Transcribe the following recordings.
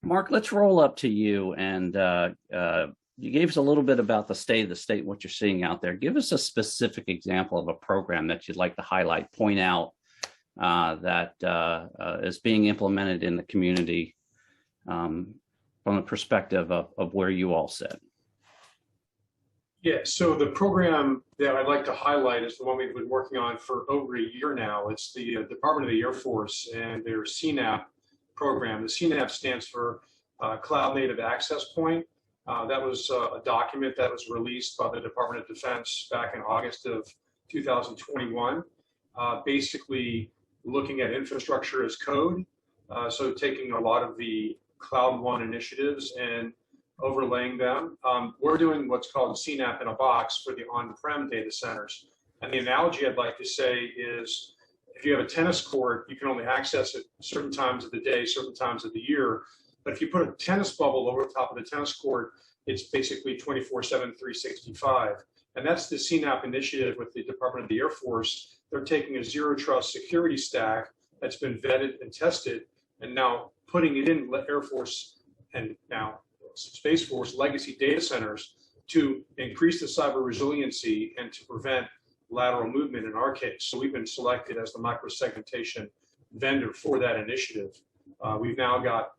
Mark, let's roll up to you. And you gave us a little bit about the state of the state, what you're seeing out there. Give us a specific example of a program that you'd like to highlight, point out that is being implemented in the community from the perspective of where you all sit. Yeah, so the program that I'd like to highlight is the one we've been working on for over a year now. It's the Department of the Air Force and their CNAP program. The CNAP stands for Cloud Native Access Point. That was a document that was released by the Department of Defense back in August of 2021, basically looking at infrastructure as code. So taking a lot of the Cloud One initiatives and overlaying them. We're doing what's called CNAP in a box for the on-prem data centers. And the analogy I'd like to say is, if you have a tennis court, you can only access it certain times of the day, certain times of the year. But if you put a tennis bubble over the top of the tennis court, it's basically 24/7, 365. And that's the CNAP initiative with the Department of the Air Force. They're taking a zero trust security stack that's been vetted and tested, and now putting it in Air Force and now Space Force legacy data centers to increase the cyber resiliency and to prevent lateral movement in our case. So we've been selected as the microsegmentation vendor for that initiative. We've now got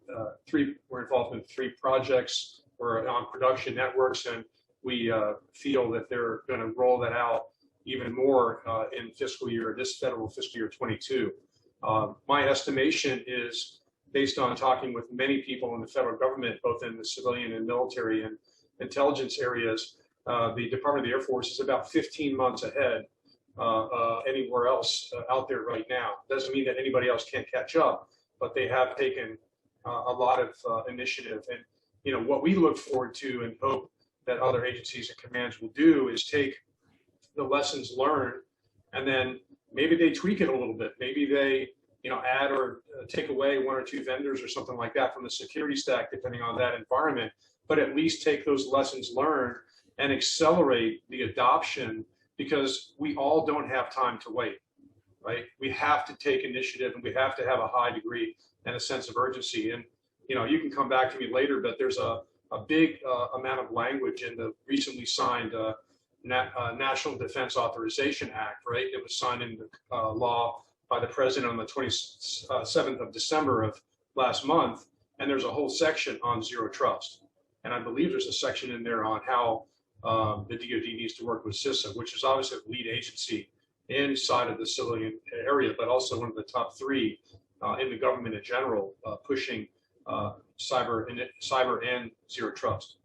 we're involved in 3 projects. We're on production networks, and we feel that they're going to roll that out even more in this federal fiscal year 22. My estimation is, based on talking with many people in the federal government, both in the civilian and military and intelligence areas, the Department of the Air Force is about 15 months ahead anywhere else out there right now. Doesn't mean that anybody else can't catch up, but they have taken a lot of initiative. And what we look forward to and hope that other agencies and commands will do is take the lessons learned, and then maybe they tweak it a little bit. Maybe they add or take away 1 or 2 vendors or something like that from the security stack, depending on that environment, but at least take those lessons learned and accelerate the adoption, because we all don't have time to wait, right? We have to take initiative, and we have to have a high degree and a sense of urgency. And, you can come back to me later, but there's a big amount of language in the recently signed National Defense Authorization Act, right? It was signed into law by the president on the 27th of December of last month, and there's a whole section on zero trust. And I believe there's a section in there on how the DoD needs to work with CISA, which is obviously the lead agency inside of the civilian area, but also one of the top 3 in the government in general, pushing cyber and zero trust.